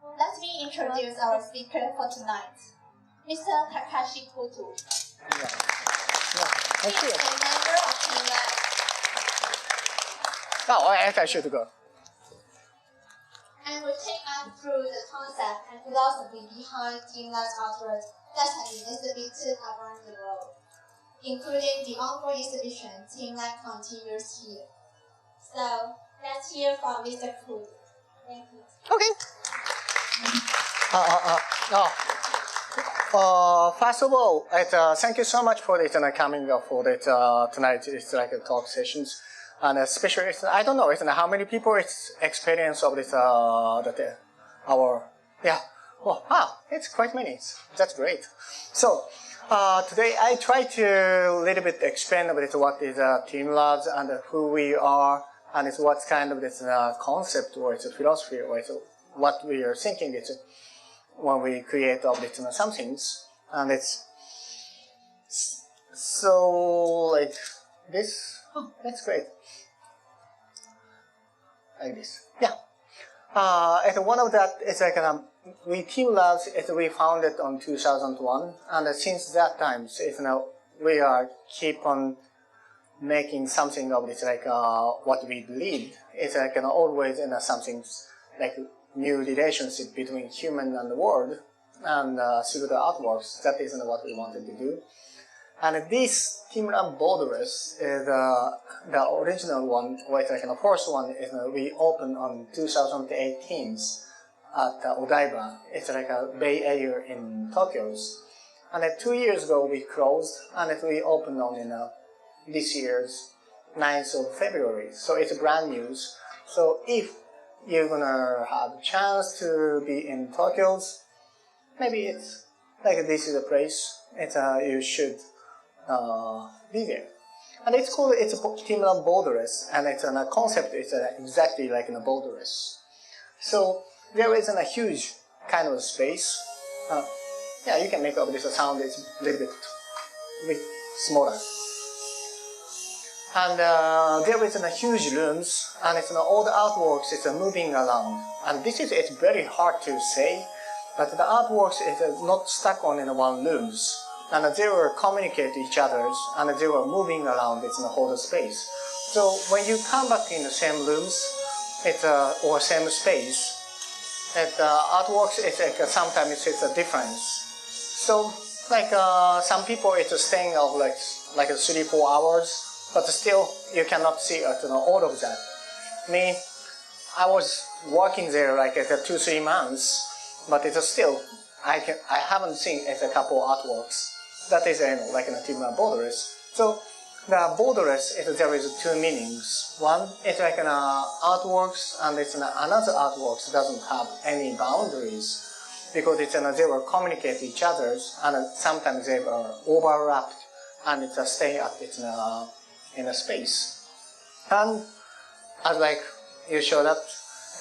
Let me introduce our speaker for tonight, Mr. Takashi Koto. He is a member of teamLab. I should go. And will take us through the concept and philosophy behind teamLab's artwork that has been exhibited around the world, including the ongoing exhibition teamLab Continues Here. So, let's hear from Mr. Koto. Thank you. Okay. First of all, thank you so much for this coming for this tonight. It's like a talk sessions, and especially I don't know how many people it's experience of this our it's quite many. That's great. So today I try to little bit explain about what is teamLab and who we are, and it's what kind of this concept or it's a philosophy or it's what we are thinking. It's when we create of this some things, and it's so like this. Oh, that's great. Like this, yeah. And one of that is like we teamLab. We founded on 2001, and since that time, we are keep on making something of this like what we believe. It's like always in something like new relationship between human and the world, and through the artworks. That is what we wanted to do. And this teamLab Borderless is the original one, or it's like the first one is we opened on 2018 at Odaiba. It's like a Bay Area in Tokyo. And 2 years ago we closed, and we opened on this year's 9th of February. So it's brand new. So if you're gonna have a chance to be in Tokyo, maybe it's like this is a place you should be there. And it's called teamLab Borderless, and it's a concept is exactly like in a borderless. So there is a huge kind of space. Yeah, you can make up this sound. It's a little bit smaller. And there is huge rooms, and it's all the artworks is moving around. And this is it's very hard to say, but the artworks is not stuck on in one rooms, and they will communicate each other, and they were moving around in the whole space. So when you come back in the same rooms, or same space, artworks is like sometimes it's a difference. So like some people it's staying of like 3-4 hours. But still, you cannot see all of that. Me, I was working there like 2-3 months, but it's still I haven't seen a couple artworks. That is like in a teamLab Borderless. So the Borderless there is two meanings. One is like artworks, and it's another artworks doesn't have any boundaries because they will communicate each other, and sometimes they are overlapped, and it's stay at in a space. And as like you showed up,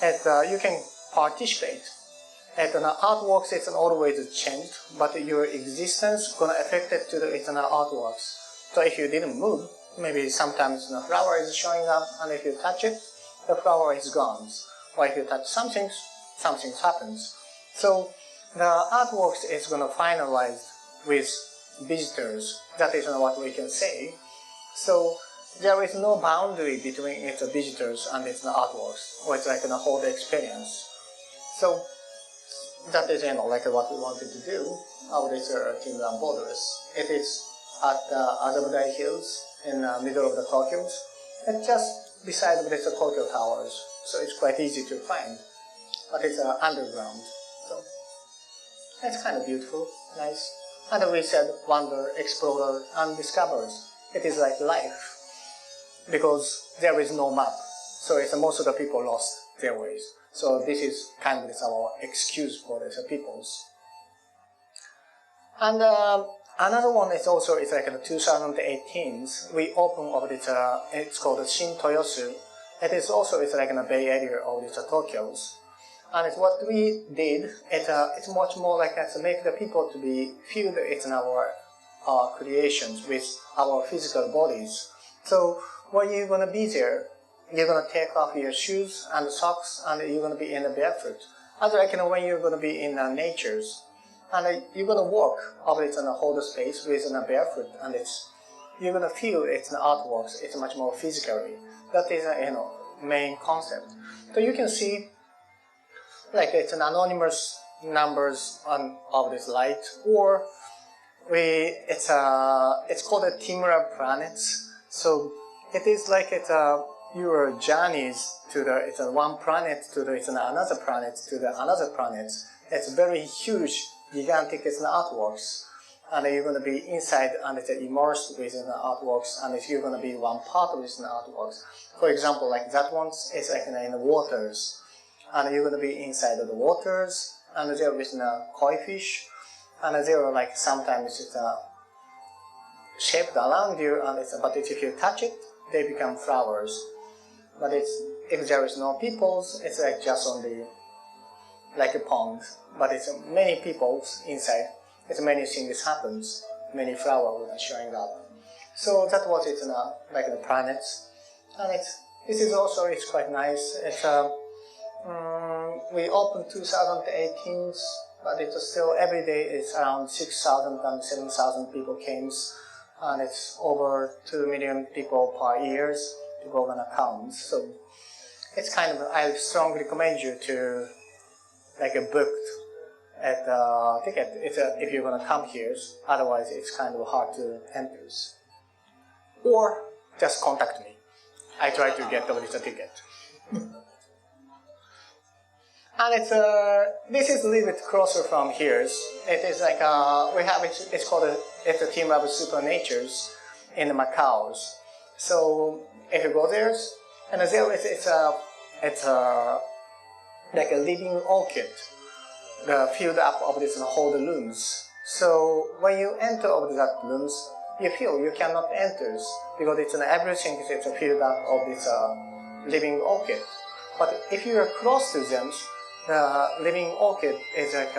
you can participate. Artworks it's always changed, but your existence gonna affect it to the artworks. So if you didn't move, maybe sometimes the flower is showing up, and if you touch it, the flower is gone. Or if you touch something happens. So the artworks is gonna finalize with visitors. That is what we can say. So there is no boundary between its visitors and its artworks, or it's like a whole experience. So that is like what we wanted to do out this teamLab Borderless. It is at Azabudai Hills in the middle of the Tokyo. It's just beside the Tokyo Towers, so it's quite easy to find. But it's underground, so it's kind of beautiful, nice. And we said wonder, explorer, and discovers. It is like life, because there is no map. So it's most of the people lost their ways. So this is kind of our excuse for the peoples. And another one is also it's like in 2018. We opened of this. It's called Shin Toyosu. It is also it's like in the Bay Area of this Tokyo's. And it's what we did. It's much more like to make the people to be feel that it's in our creations with our physical bodies. So when you're gonna be there, you're gonna take off your shoes and socks, and you're gonna be in the barefoot, As like when you're going to be in natures, and you're going to walk over it in a whole space with a barefoot, and you're going to feel it's an artworks. It's much more physically. That is main concept. So you can see like it's an anonymous numbers of this light, or it's called a teamLab planets. So it is like your journeys to it's one planet to another planet to another planet. It's very huge, gigantic artworks, and you're going to be inside and it's immersed within the artworks, and you're going to be one part of this artworks. For example, like that one is like in the waters, and you're going to be inside of the waters, and there is a koi fish, and there are like sometimes it's shaped around you, and but if you touch it, they become flowers. But if there is no peoples, it's like just only like a pond. But it's many peoples inside. It's many things happens. Many flowers are showing up. So that was it, like the planets. And this is also it's quite nice. It's we opened 2018, but it's still every day it's around 6,000 and 7,000 people came, and it's over 2 million people per year. People gonna come, so it's kind of I strongly recommend you to like a book at ticket. If you're gonna come here, otherwise it's kind of hard to enter. Or just contact me. I try to get the ticket. And this is a little bit closer from here. It is like we have it. It's called it's a teamLab Super Natures in Macau. So if you go there, and there it's like a living orchid, filled up of this whole rooms. So when you enter of that rooms, you feel you cannot enter because it's everything is filled up of this living orchid. But if you are close to them, the living orchid is like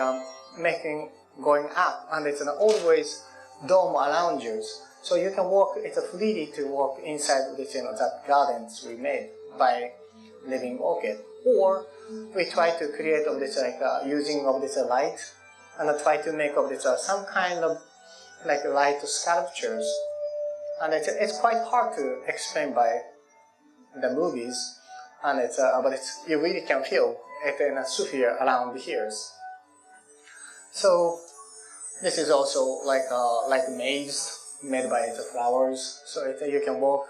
going up, and it's always dome around you. So you can walk, it's freely to walk inside this, that gardens we made by living orchid. Or we try to create of this using of this light, and try to make of this some kind of like light sculptures. And it's quite hard to explain by the movies, and but you really can feel it in a sphere around here. So this is also like a maze made by the flowers, so you can walk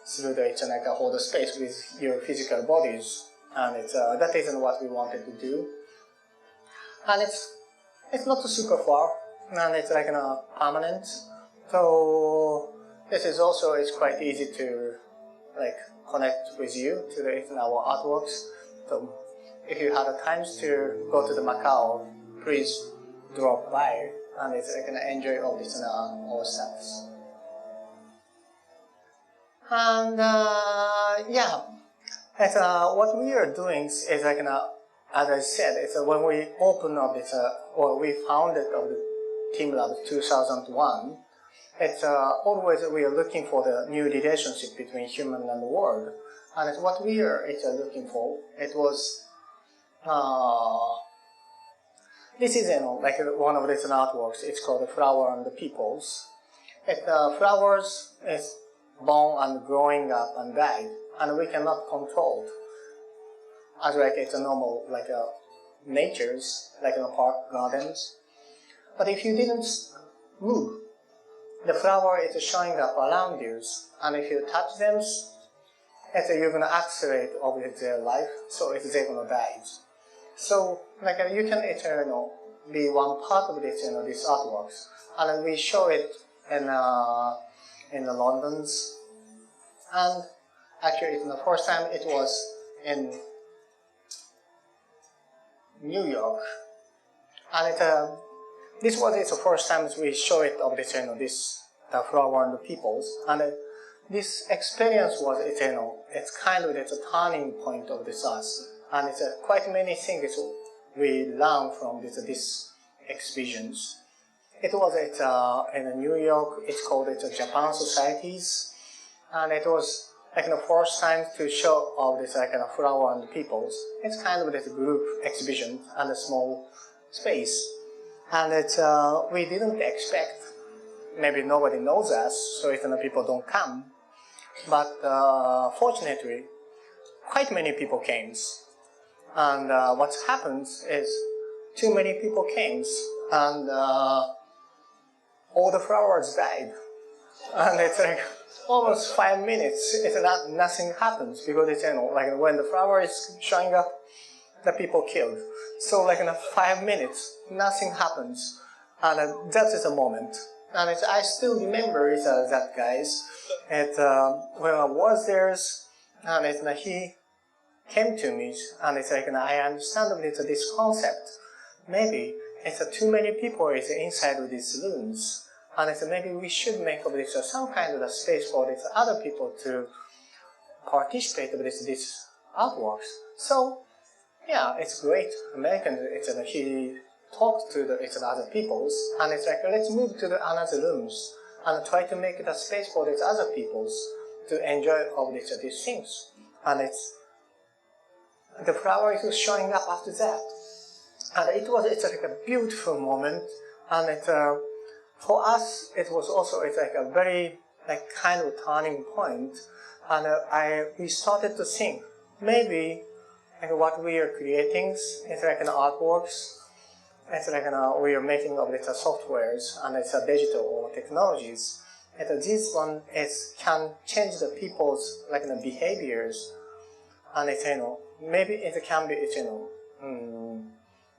through like a whole space with your physical bodies, and that isn't what we wanted to do. And it's not super far, and it's like permanent. So this is also it's quite easy to like connect with you to our artworks. So if you have the time to go to the Macau, please drop by. And it's like enjoy all this all stuff. And yeah, what we are doing is like as I said, it's when we open up this or we founded of the teamLab 2001. It's always we are looking for the new relationship between human and the world, and it's what we are looking for. It was. This is like one of these artworks. It's called The Flower and the Peoples. Flowers is born and growing up and died, and we cannot control it. As like it's a normal like natures, like in a park gardens. But if you didn't move, the flower is showing up around you, and if you touch them, you're gonna accelerate over their life, so they're gonna die. So, like you can be one part of this, these artworks, and we show it in the London's, and actually, the first time it was in New York, and this was the first time we show it of this, the flower and the peoples, and this experience was it's kind of it's a turning point of this us. And it's quite many things we learn from this experience. It was in New York. It's called Japan Societies, and it was like the first time to show all this like flower and peoples. It's kind of this group exhibition and a small space, and it's we didn't expect. Maybe nobody knows us, so people don't come. But fortunately, quite many people came, and what happens is too many people came, and all the flowers died, and it's like almost 5 minutes. It's not nothing happens because it's like when the flower is showing up, the people killed. So like in 5 minutes, nothing happens, and that is a moment. And I still remember that guys. When I was there, and he came to me, and it's like I understand this concept. Maybe it's too many people is inside of these rooms, and it's maybe we should make of this some kind of a space for these other people to participate with this artworks. So yeah, it's great. American. He talked to the other peoples, and it's like let's move to the another rooms and try to make it a space for these other peoples to enjoy all these things. And the flower is showing up after that, and it's like a beautiful moment. And for us it was also like a very like kind of turning point. And we started to think maybe like what we are creating is like an artworks. It's like we are making of these softwares and it's digital or technologies. And this one can change the people's like behaviors, and it's maybe it can be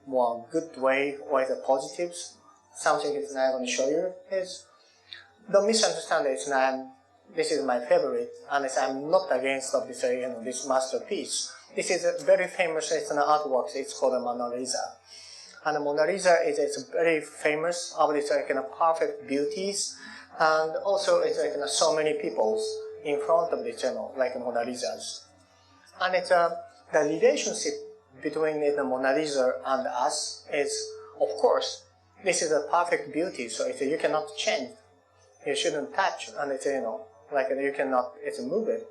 more good way or the positives. Something is I'm going to show you is don't misunderstand it. This is my favorite, and I'm not against of this this masterpiece. This is a very famous an artwork. It's called the Mona Lisa. And the Mona Lisa is very famous of its like perfect beauties, and also it's like so many people in front of the channel like Mona Lisa's. And it's the relationship between the Mona Lisa and us is, of course, this is a perfect beauty, so you cannot change. You shouldn't touch, and it's like you cannot move it.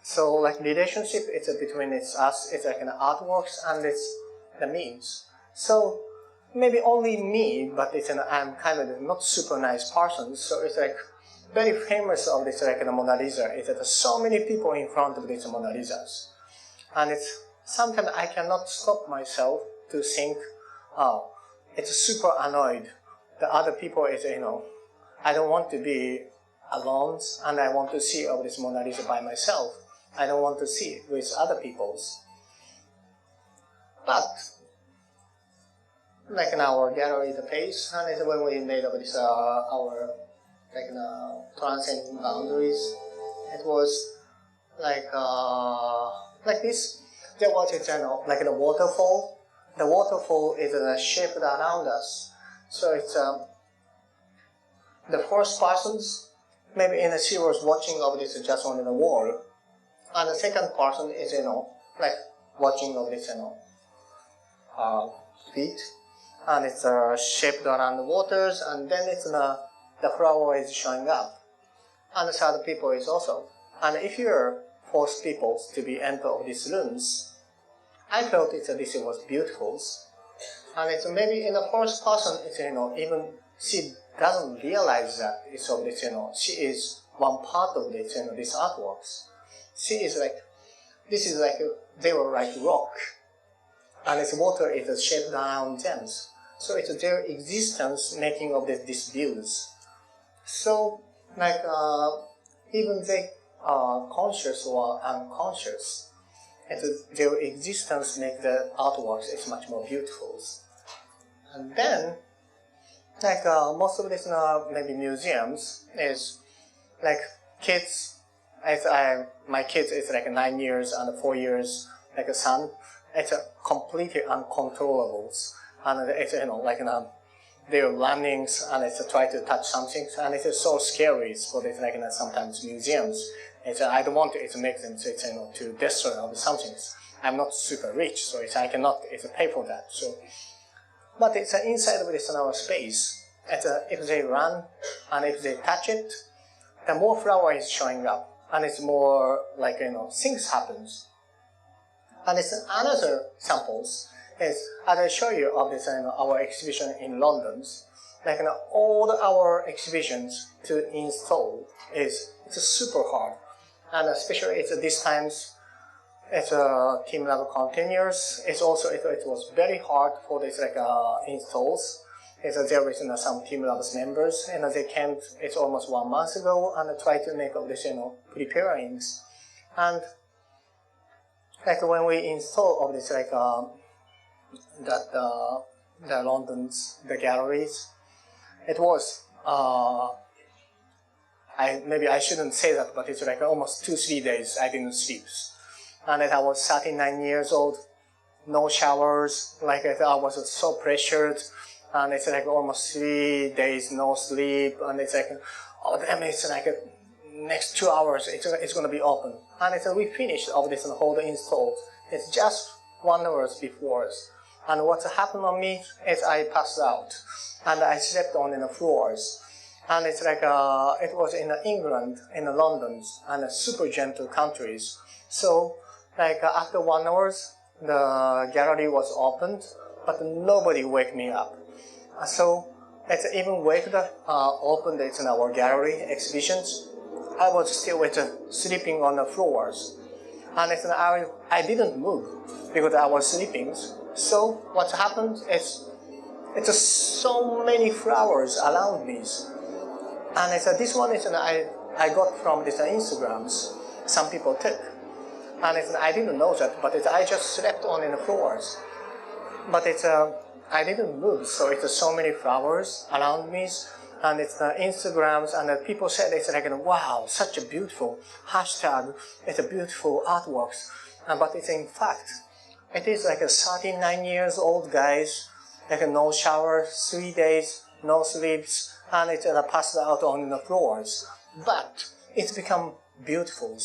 So like relationship, it's between us, it's like artworks, and it's the memes. So maybe only me, but I'm kind of not super nice person. So it's like very famous of this like Mona Lisa. It's so many people in front of these Mona Lisas, and sometimes I cannot stop myself to think, oh, it's super annoyed. The other people is I don't want to be alone, and I want to see of this Mona Lisa by myself. I don't want to see it with other people's. But like in our gallery, the page, and it's when we made of this our like transcending boundaries. It was like this. There was like the waterfall. The waterfall is shaped around us. So it's the first persons maybe she was watching of this just on the wall, and the second person is like watching of this feet, and it's shaped around the waters, and then it's the flower is showing up, and the third people is also. And if you're force people to be enter of these rooms, I felt this was beautiful, and it's maybe in the first person it's even she doesn't realize that it's of this she is one part of this these artworks. She is like this is like they were like rock, and its water is shaped around them. So it's their existence making of these views. So like even they are conscious or unconscious, their existence make the artworks is much more beautiful. And then like most of this maybe museums is like kids. My kids is like 9 years and 4 years, like a son. It's completely uncontrollable, and it's like they're running and it's try to touch something, and it's so scary for this like sometimes museums. I don't want to make them to destroy all something. I'm not super rich, so I cannot pay for that. So, but it's inside of this our space. If they run and if they touch it, the more flower is showing up. and it's more like, things happens. And it's another samples is, as I show you of this, our exhibition in London, like all our exhibitions to install it's super hard. And especially it's this times, it's a teamLab continuous. It's also, it was very hard for this installs. There is some teamLab's members, and they came, it's almost 1 month ago, and try to make all this, preparings. And when we install all this, the London's, the galleries, it was, maybe I shouldn't say that, but it's almost 2-3 days I didn't sleep. And I was 39 years old, no showers, I was so pressured, and it's almost 3 days no sleep, and it's oh damn, it's next 2 hours it's gonna be open. And we finished all this and whole installed. It's just 1 hour before. And what happened on me is I passed out, and I slept on the floors. And it's it was in England, in London, and super gentle countries. So after 1 hour, the gallery was opened, but nobody wake me up. So it's even waked up, opened it in our gallery exhibitions. I was still sleeping on the floors, and I didn't move because I was sleeping. So what happened is it's so many flowers around me, and this one is I got from this Instagrams. Some people took, and I didn't know that, but I just slept on the floors. But I didn't move, so it's so many flowers around me, and it's Instagrams, and people said it's wow, such a beautiful hashtag, it's a beautiful artworks, but it's in fact, it is a 39 years old guys, no shower, 3 days, no sleeps, and it's passed out on the floors, but it's become beautiful,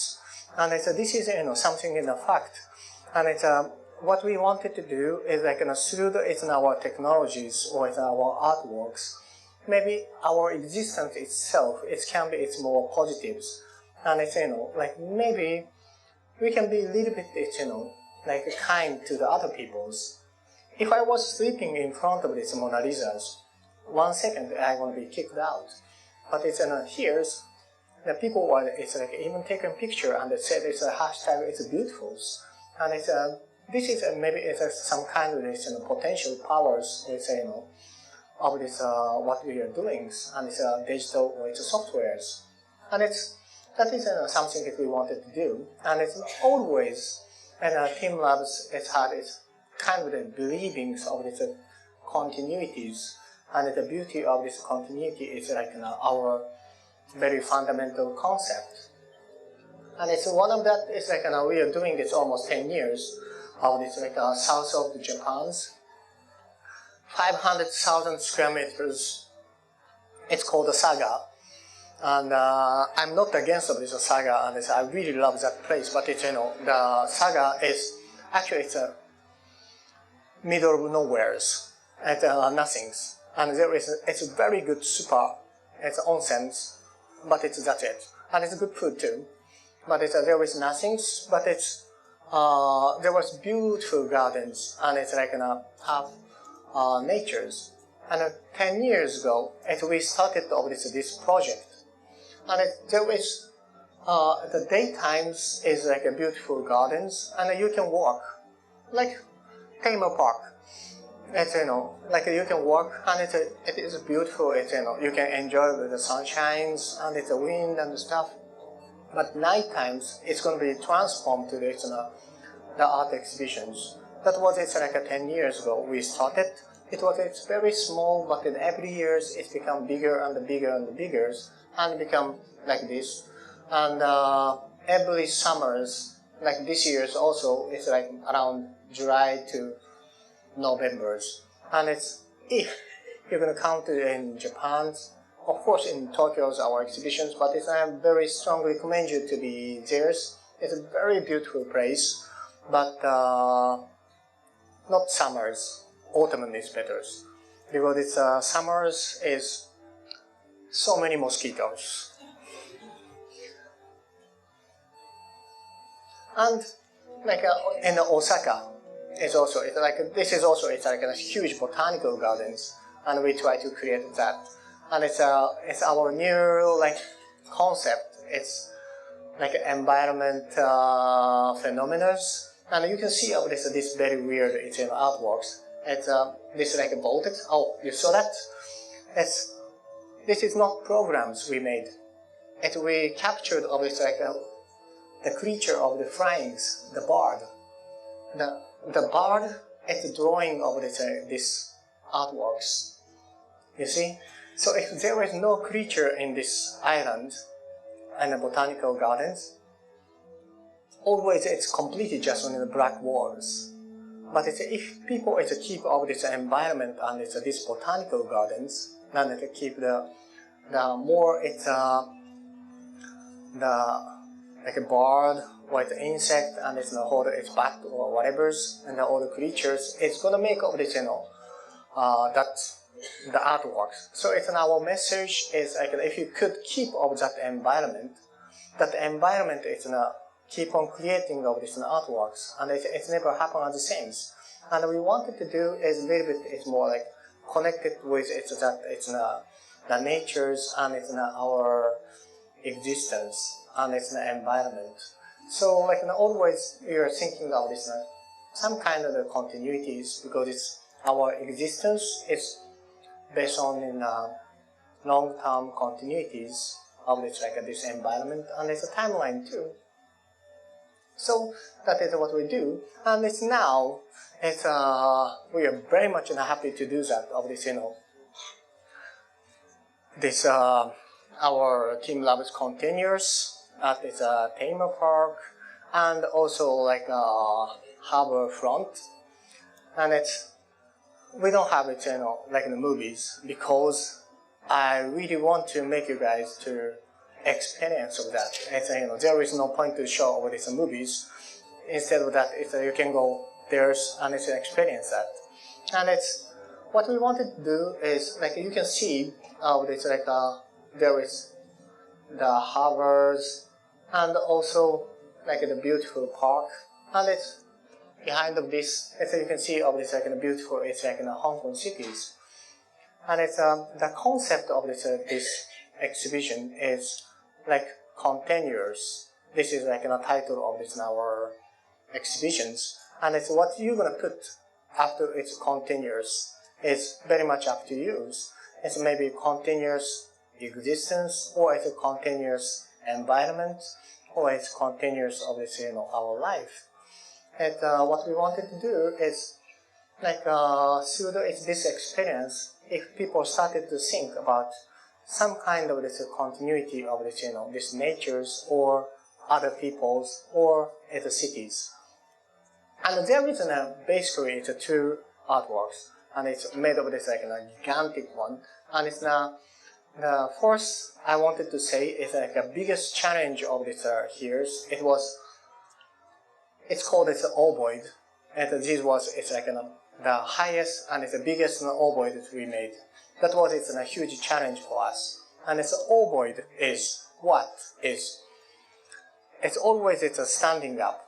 and this is something in the fact, and what we wanted to do is through our technologies or our artworks, maybe our existence itself, it's more positives, and maybe we can be a little bit kind to the other peoples. If I was sleeping in front of this Mona Lisa's, 1 second I'm going to be kicked out. But here, the people were even taking a picture and they said it's a hashtag, it's beautiful, and this is maybe some kind of potential powers, of this what we are doing, and it's digital or it's softwares, and that is something that we wanted to do, and it's always teamLab has had its kind of the believings of these continuities, and the beauty of this continuity is our very fundamental concept, and it's one of that is we are doing this almost 10 years. Of this south of Japan's 500,000 square meters. It's called the Saga, and I'm not against this Saga, and I really love that place. But it's the Saga is actually it's a middle of nowheres, at nothings, and it's a very good super. It's onsens, but that's it, and it's good food too. But there is nothings, but it's. There was beautiful gardens, and it's half natures. And 10 years ago, we started this project, and there is the daytimes is a beautiful gardens, and you can walk like Tema Park. It's you can walk, and it is beautiful. It's you can enjoy the sunshines and it's the wind and the stuff. But night times, it's going to be transformed to the art exhibitions. That was 10 years ago we started. It's very small, but every year it's become bigger and bigger and bigger, and become like this. And every summers, like this year's also, it's around July to November. And it's, if you're going to count it in Japan, of course, in Tokyo's our exhibitions, but I very strongly recommend you to be there. It's a very beautiful place, but not summers. Autumn is better, because it's summers is so many mosquitoes. And like in Osaka, it's like this is also it's like a huge botanical gardens, and we try to create that. And it's our new like concept. It's like environment phenomena, and you can see this very weird artworks. It's this like a voltage. Oh, you saw that? This is not programs we made. We captured like the creature of the flyings, the bird. The bird is the drawing of this artworks. You see? So if there is no creature in this island and the botanical gardens, always it's completely just on the black walls. But if people keep of this environment and these botanical gardens, then they keep the more like a bird or it's an insect and it's hold its bat or whatever's and all the creatures, it's gonna make of this that the artworks. So it's our message is like if you could keep of that environment is gonna keep on creating of these artworks, and it's never happen at the same. And we wanted to do is a little bit it's more like connected with the natures and it's our existence and it's the environment. So like always we are thinking of this some kind of the continuities because it's our existence is based on long-term continuities of this like this environment, and it's a timeline too. So that is what we do, and it's now we are very much happy to do that of this this our teamLab is continuous at this theme park and also like harbor front, and we don't have it like in the movies because I really want to make you guys to experience of that. There is no point to show over these movies. Instead of that, you can go there and experience that. And what we wanted to do is like you can see it's like there is the harbors and also like the beautiful park, and it's behind of this. You can see of this like beautiful. It's like in Hong Kong cities, and it's the concept of this exhibition is like continuous. This is like a title of this our exhibitions, and it's what you're gonna put after it's continuous is very much up to you. It's maybe continuous existence, or it's a continuous environment, or it's continuous of this our life. And what we wanted to do is like through this experience, if people started to think about some kind of this continuity of this this natures or other peoples or the cities. And there is basically it's two artworks, and it's made of this like a gigantic one, and it's the first I wanted to say is like the biggest challenge of this here. It's called Ovoid, and it's like the highest and it's the biggest ovoid that we made. That was a huge challenge for us. And ovoid is what is? It's always a standing up,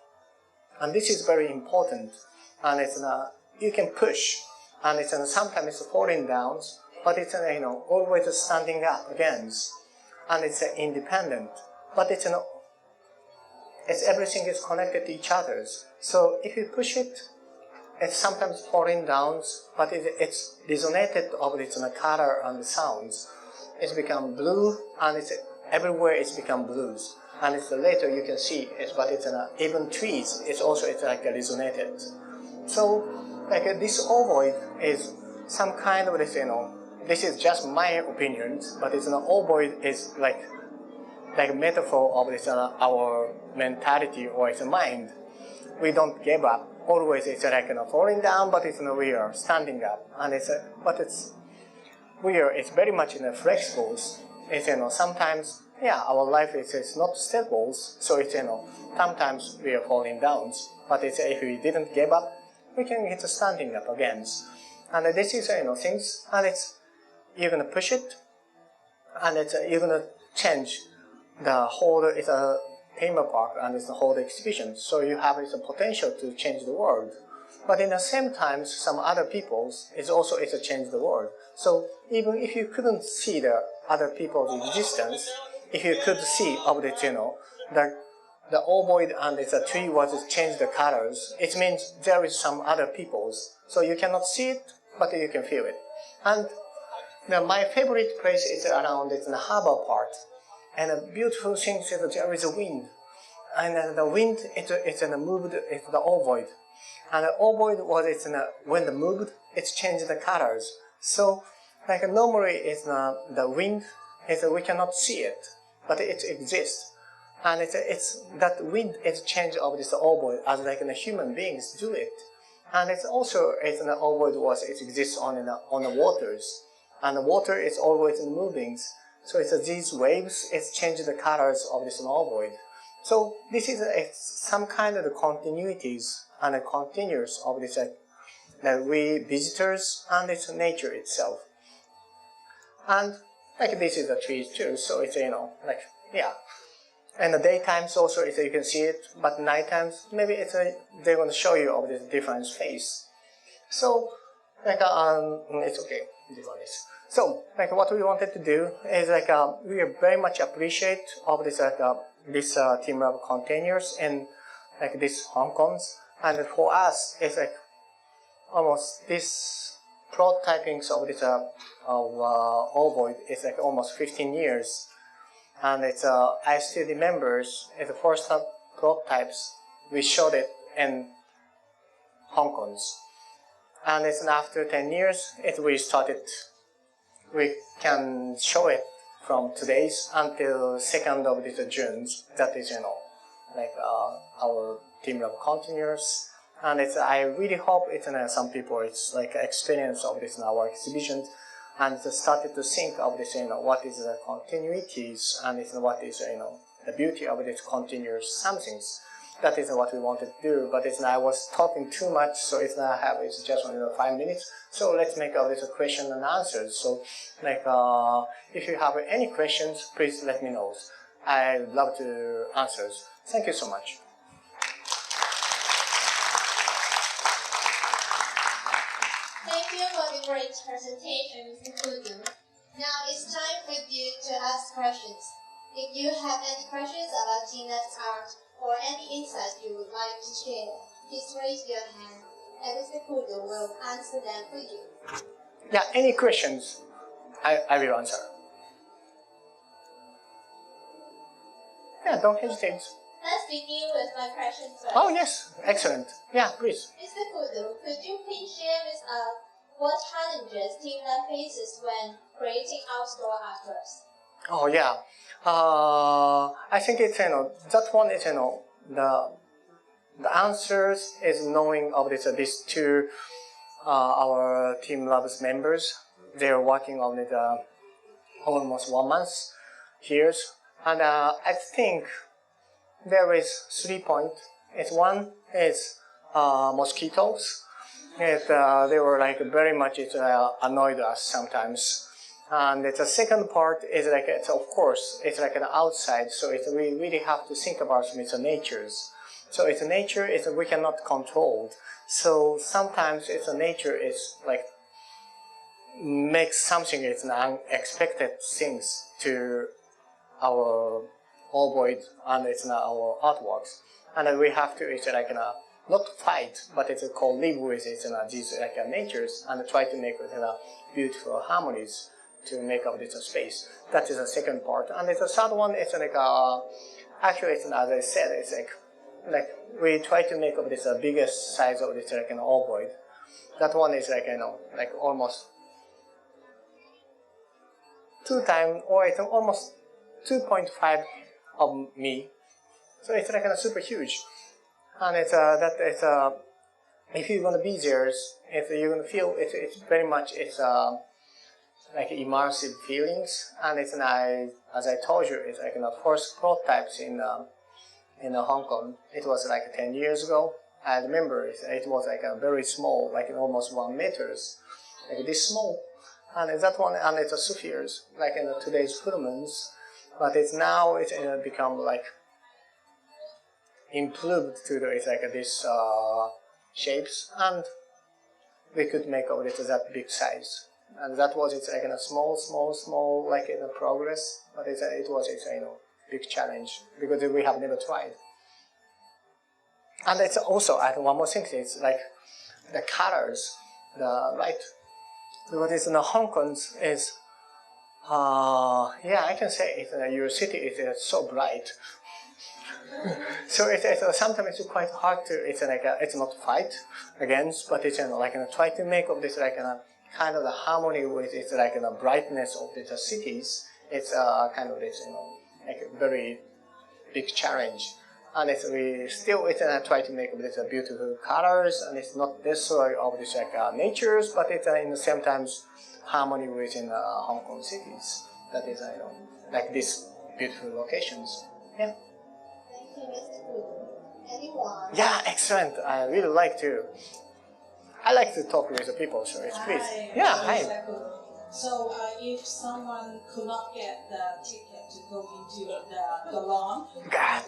and this is very important. And you can push, and sometimes it's falling down, but it's always standing up against, and it's independent. But it's everything is connected to each other. So if you push it, it's sometimes falling down, but it's resonated of its color and the sounds. It's become blue, and it's everywhere it's become blues. And later you can see but it's even trees. It's like resonated. So like this ovoid is some kind of this. This is just my opinion, but it's ovoid is like a metaphor of this our mentality or its mind. We don't give up. Always it's like falling down, but we are standing up, and it's very much flexible. It's sometimes our life is not stable, so it's sometimes we are falling down, but if we didn't give up, we can get standing up again. And this is things, and you're gonna push it, and you're gonna change the whole theme park and it's hold exhibition. So you have the potential to change the world. But in the same time, some other people's is also it's a change the world. So even if you couldn't see the other people's existence, if you could see of the the ovoid and the tree was change the colors, it means there is some other people's. So you cannot see it, but you can feel it. And my favorite place is around the harbor part. And a beautiful thing is that there is a wind. And the wind, it's moved, it's the ovoid. And the ovoid was, when it moved, it changed the colors. So, like normally, it's the wind, we cannot see it, but it exists. And it's that wind is change of this ovoid as like the human beings do it. And it's also, an ovoid it exists on the waters. And the water is always moving. So it's these waves, it's changed the colors of this ovoid. So this is some kind of continuities and a continuous of this that we visitors and it's nature itself. And like this is a tree too, so it's like yeah. And the daytimes also you can see it, but night times maybe they're going to show you of this different space. So like it's okay. This one is. So like what we wanted to do is like we very much appreciate of this this teamLab containers and like this Hong Kong's. And for us, it's like almost this prototyping of this Ovoid is like almost 15 years. And it's I still remember the first prototypes we showed it in Hong Kong's. And it's after 10 years, we can show it from today's until 2nd of this June. That is, like our teamLab continues, and I really hope some people like experience of this in our exhibitions, and started to think of this, what is the continuities, and what is the beauty of this continuous somethings. That is what we wanted to do, but I was talking too much, so it's just 5 minutes. So let's make this a question and answers. So like if you have any questions, please let me know. I'd love to answer. Thank you so much. Thank you for the great presentation, Mr. Kudu. Now it's time for you to ask questions. If you have any questions about teamLab's art or any insights you would like to share, please raise your hand and Mr. Kudu will answer them for you. Yeah, any questions, I will answer. Yeah, don't hesitate. Let's begin with my question first. Oh yes, excellent. Yeah, please. Mr. Kudu, could you please share with us what challenges teamLab faces when creating outdoor artworks? Oh yeah, I think it's that one is the answers is knowing of these two our teamLab's members. They are working on it almost 1 month here, and I think there is 3 points. One is mosquitoes. They were like very much annoyed us sometimes. And the second part is like of course it's like an outside, so we really have to think about its natures. So its nature is we cannot control. So sometimes its nature is like makes something it's an unexpected things to our ovoid and it's our artworks, and we have to not fight, but it's called live with these natures and try to make beautiful harmonies to make up this space. That is the second part. And the third one is actually as I said, it's like we try to make up this biggest size of this an ovoid. That one is like almost 2 times, or it's almost 2.5 of me. So it's super huge. And it's if you're gonna be there, you're gonna feel it's very much like immersive feelings. And it's as I told you, it's like the first prototypes in Hong Kong. It was like 10 years ago. I remember it was like a very small, like almost 1 meters, like this small. And that one, and it's a spheres, like in today's films. But it's now become like improved to the, it's like this shapes, and we could make of it that big size. And that was it's like in a small like in a progress, but it was big challenge because we have never tried. And it's also one more thing. It's like the colors, the light. What is in Hong Kong is, yeah, I can say it's your city is so bright. So it's sometimes it's quite hard to it's not fight against, but it's like try to make of this like kind of the harmony with it's like the brightness of the cities. It's kind of this like a very big challenge, and we still try to make this beautiful colors, and it's not necessarily of this like natures, but it's in the same times harmony within Hong Kong cities. That is like these beautiful locations. Yeah. Thank you, Mr. Gu. Anyone? Yeah, excellent. I really like to. I like to talk with the people, so it's please. Yeah, hi. So if someone could not get the ticket to go into the lawn, God.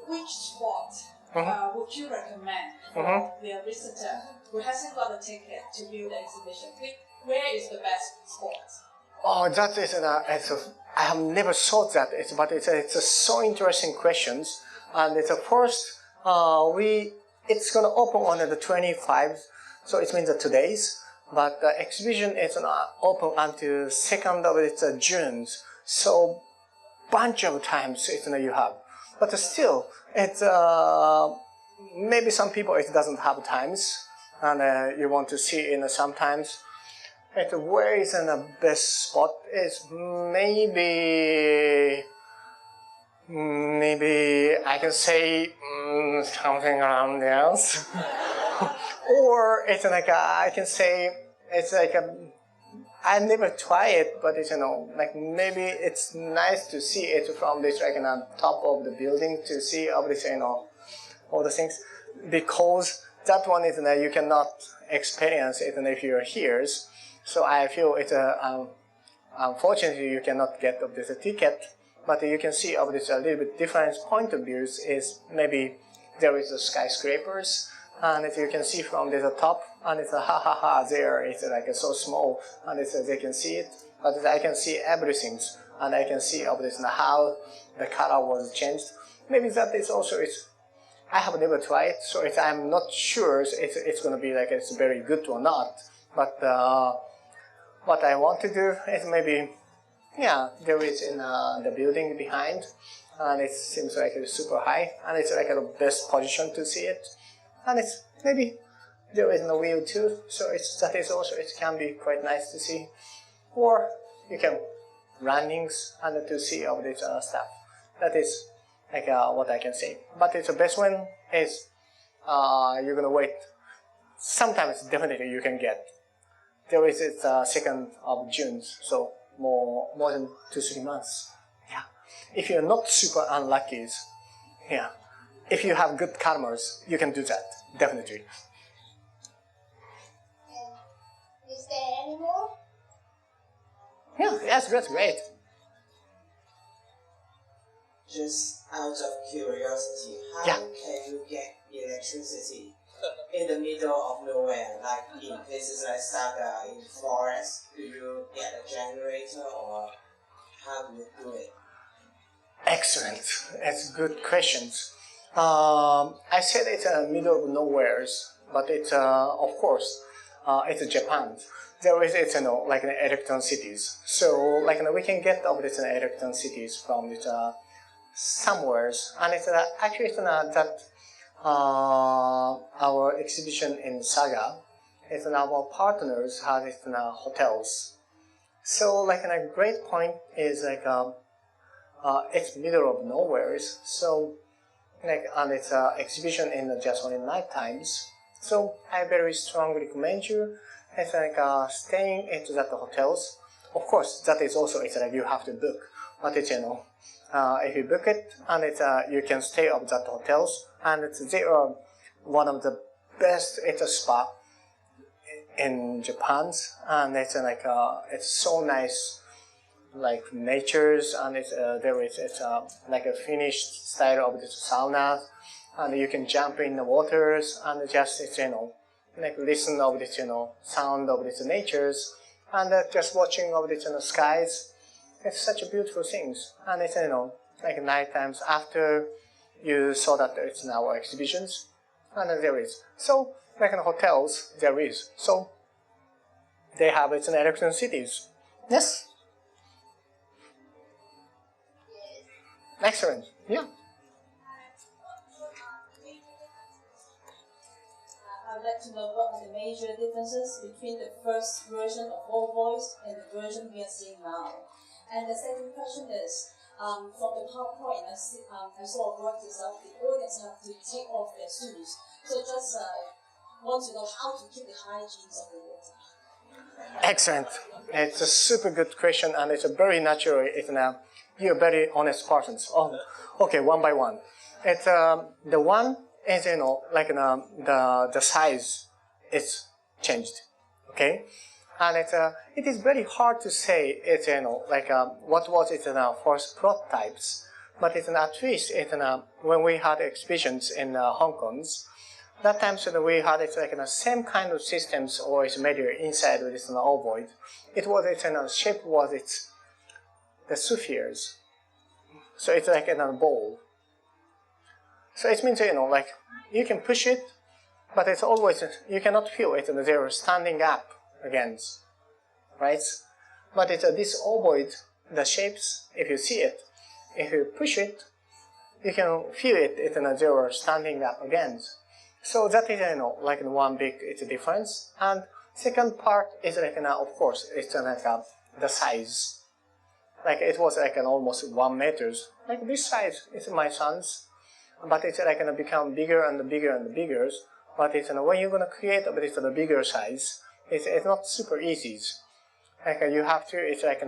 which spot would you recommend for the visitor who hasn't got a ticket to view the exhibition? Where is the best spot? Oh, that is I have never thought that, but it's a so interesting questions. And it's first, it's going to open on the 25th, so it means today's. But the exhibition is open until 2nd of June, so bunch of times you have. But still, it's maybe some people it doesn't have times, and you want to see it sometimes. Where is the best spot is maybe I can say something around else. Or it's like I can say it's like I never try it, but it's like maybe it's nice to see it from this like on top of the building to see all this all the things, because that one is you cannot experience it if you're here. So I feel it's unfortunately you cannot get of this ticket, but you can see of this a little bit different point of views is maybe there is the skyscrapers. And you can see from the top, and it's there, it's like so small, and they can see it, but I can see everything, and I can see of this how the color was changed. Maybe that is also, I have never tried, so I'm not sure it's going to be like it's very good or not, but what I want to do is maybe, yeah, there is in the building behind, and it seems like it's super high, and it's like the best position to see it. And it's maybe there is no wheel too, so that is also it can be quite nice to see. Or you can runnings and to see all this stuff. That is like what I can say. But it's the best one is you're gonna wait. Sometimes definitely you can get. There is 2nd of June, so more than 2-3 months. Yeah. If you're not super unlucky, yeah. If you have good customers, you can do that, definitely. Is there any more? Yeah, yes, that's great. Just out of curiosity, how can you get electricity in the middle of nowhere, like in places like Saga, in forest? Do you get a generator, or how do you do it? Excellent. That's good questions. I said it's a middle of nowhere, but it's of course it's Japan. There is like an electron cities. So like we can get of this electron cities from this somewhere, and it's actually it's that our exhibition in Saga. It's our partners have it hotels. So like a great point is like it's middle of nowhere. So and it's an exhibition in just only night times. So I very strongly recommend you. It's like staying into that hotels. Of course, that is also it's like you have to book, but it's if you book it and it's you can stay at that hotels, and they are one of the best spa in Japan, and it's like it's so nice. Like natures, and it's like a finished style of this sauna, and you can jump in the waters and just, like listen of this, sound of this natures, and just watching of this, skies. It's such a beautiful things, and it's, like night times after you saw that it's in our exhibitions, and there is. So, like in hotels, there is. So, they have its electron cities. Yes? Excellent. Yeah. I'd like to know what are the major differences between the first version of Ovoid and the version we are seeing now. And the second question is, from the PowerPoint, I saw a practice of the audience have to take off their shoes. So just want to know how to keep the hygiene of the water. Excellent. It's a super good question, and it's a very natural. You're a very honest person. Oh, okay, one by one. It's the one is like the size is changed. Okay, and it is very hard to say. It's like what was it in our first prototypes, but it's at least when we had exhibitions in Hong Kong. That time, we had it like the same kind of systems or its material inside with this ovoid. It was shape was the spheres. So it's like in a ball. So it means like you can push it, but it's always you cannot feel it they're standing up against, right? But it's this ovoid, the shapes. If you see it, if you push it, you can feel it. It's they're standing up against. So that is like one big difference. And second part is like of course it's like the size. Like it was like almost 1 meter. Like this size is my son's, but it's like gonna become bigger and bigger and bigger. But it's when you're gonna create this bigger size, it's not super easy. Like you have to it's like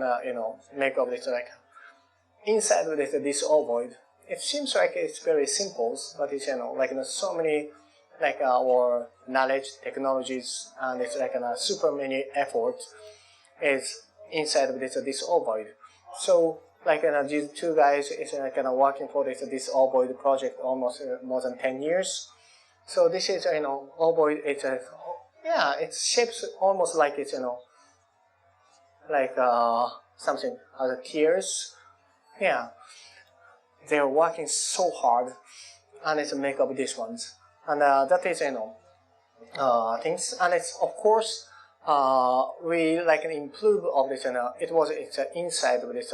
make of this like inside of this ovoid. It seems like it's very simple, but it's like so many like our knowledge, technologies, and it's like super many effort is inside of this ovoid. So like these two guys is like working for this ovoid project almost more than 10 years. So this is ovoid. It's yeah, it shapes almost like it's like something other tears. Yeah, they're working so hard, and it's a make of these ones. And that is things, and it's of course we like improve of this. It's inside of this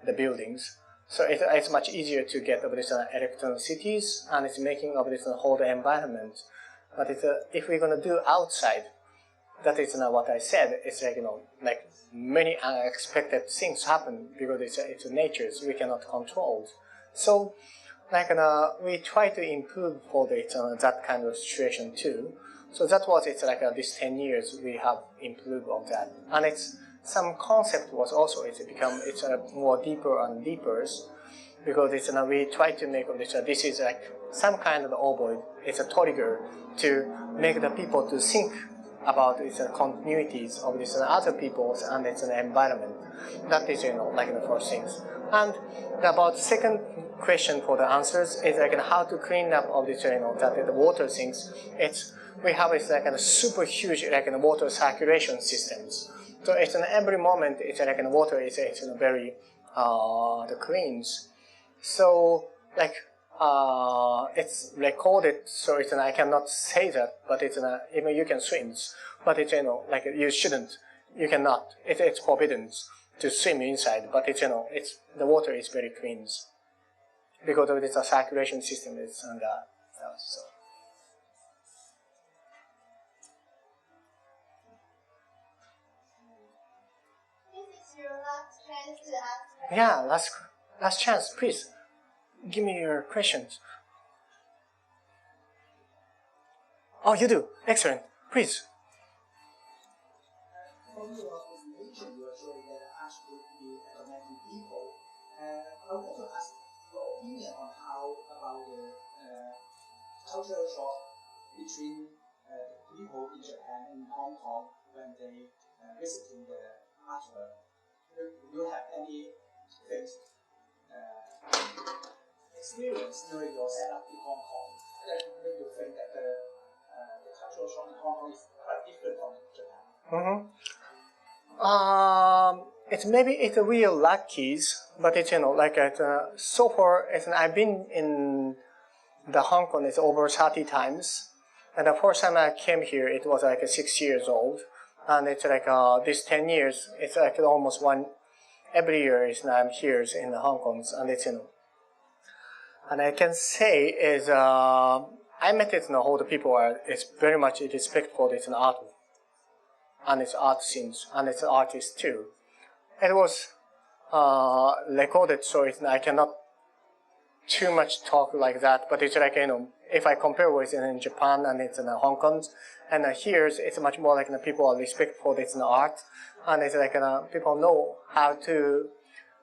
the buildings, so it's much easier to get of this electron cities, and it's making of this whole environment. But it's if we're gonna do outside, that is what I said. It's like like many unexpected things happen because it's nature, so we cannot control. So. Like we try to improve for that kind of situation too. So that was like this 10 years we have improved on that, and it's some concept was also it's more deeper and deeper because we try to make this is like some kind of ovoid. It's a trigger to make the people to think about its continuities of this other people's and its environment. That is like the first things. And about second question for the answers is like how to clean up of this that the water things. We have like a super huge like water circulation systems. So it's every moment it's like water is very the cleans. So like it's recorded, so I cannot say that, but even you can swim, but it's like you shouldn't, you cannot. It's forbidden to swim inside, but it's the water is very clean because of this circulation system is and so. This is your last chance to ask. Yeah, last chance, please. Give me your questions. Oh, you do? Excellent. Please. From your presentation, you are showing that art would be connecting people. I want to ask your opinion on how about the cultural shock between people in Japan and Hong Kong when they visiting the artwork. Do you have any things? experience during your setup in Hong Kong that make you think that the cultural shock in Hong Kong is quite different from Japan? It's maybe it's a real lucky, but it's like so far I've been in the Hong Kong it's over 30 times, and the first time I came here it was like 6 years old, and it's like this 10 years it's like almost one every year I'm here in the Hong Kong, and it's and I can say is I met all the people it's very much respectful it's an art. And it's art scenes, and it's artists too. It was recorded, so I cannot too much talk like that. But it's like if I compare with in Japan and it's in Hong Kong, and here it's much more like people are respectful. It's an art, and it's like people know how to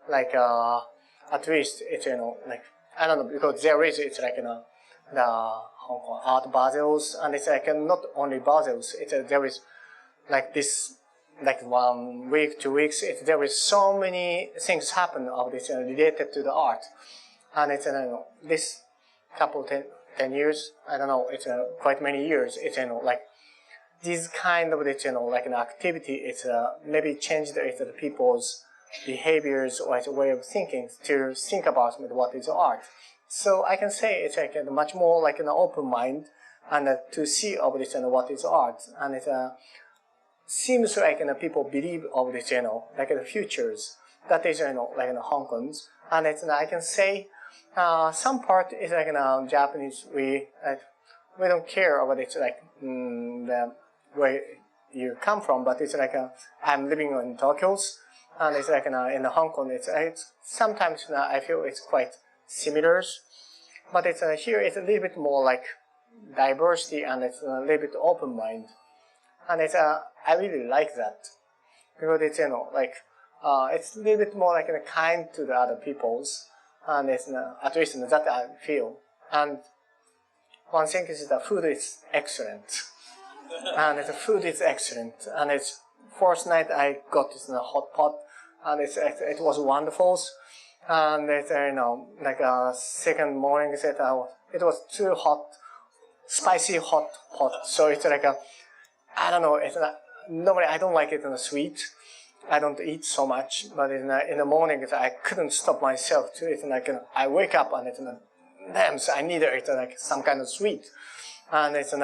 like at least it's like I don't know because there is it's like the Hong Kong art Basels, and it's like not only Basels. It's there is like this, like 1 week, 2 weeks, there is so many things happen of this related to the art, and it's this couple 10 years, I don't know, it's quite many years. It's like this kind of like an activity. It's maybe changed the people's behaviors or its way of thinking to think about what is art. So I can say it's like much more like an open mind and to see of this what is art, and it seems like people believe of this like the futures that is like in Hong Kong, and it's I can say some part is like in Japanese we don't care about it like the where you come from, but it's like I'm living in Tokyo, and it's like in Hong Kong it's sometimes I feel it's quite similar, but it's here it's a little bit more like diversity, and it's a little bit open mind, and it's I really like that because it's like it's a little bit more like kind to the other peoples, and it's at least that I feel. And one thing is the food is excellent, and the food is excellent, and it's first night I got this in a hot pot, and it was wonderful, and it's like second morning it was too hot, spicy hot pot, so it's like I don't know, it's normally I don't like it in the sweet. I don't eat so much, but in the morning I couldn't stop myself to it. Like I wake up and it's damn, so I need it like some kind of sweet, and it's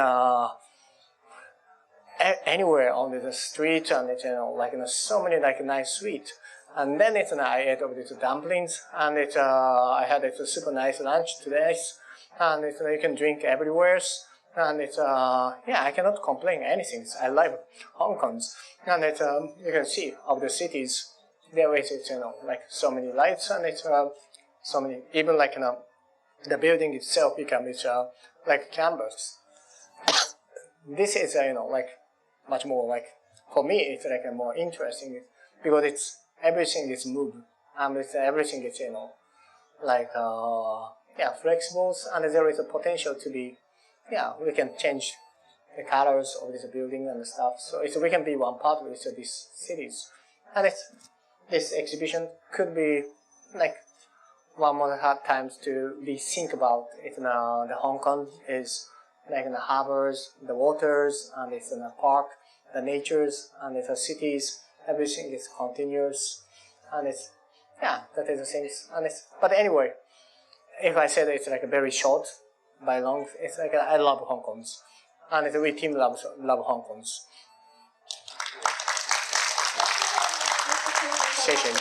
anywhere on the street, and it's like so many like nice sweet. And then it's I ate of these dumplings, and it's I had a super nice lunch today, and it's you can drink everywhere. And it's yeah, I cannot complain anything. I love Hong Kong, and it's you can see of the cities there is like so many lights, and it's so many even like the building itself becomes like canvas. This is like much more like for me it's like more interesting because it's everything is moved, and it's everything is like yeah flexible, and there is a potential to be. Yeah, we can change the colors of this building and stuff. So we can be one part of these cities. And this exhibition could be like one more hard times to rethink about it. Now the Hong Kong is like in the harbors, the waters, and it's in the park, the natures, and it's the cities. Everything is continuous, and it's yeah, that is the things. And but anyway, if I said it's like very short. By long, it's like I love Hong Kong, and we teamLab love Hong Kong. 谢谢。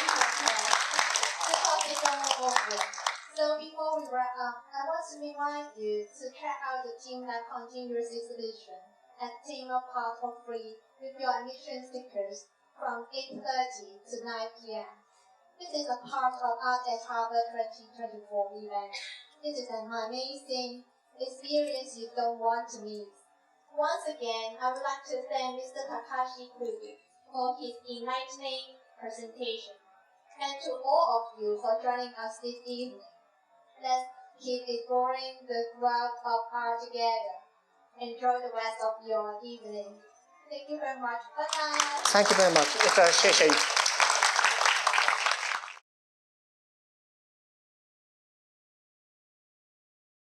So before we wrap up, I want to remind you to check out the teamLab continuous exhibition at teamLab Park for free with your admission stickers from 8:30 to 9 p.m. This is a part of Art at Harvard 2024 event. This is an amazing experience you don't want to miss. Once again, I would like to thank Mr. Takashi Kudo for his enlightening presentation, and to all of you for joining us this evening. Let's keep exploring the world of art together. Enjoy the rest of your evening. Thank you very much. Bye bye. Thank you very much. 谢谢。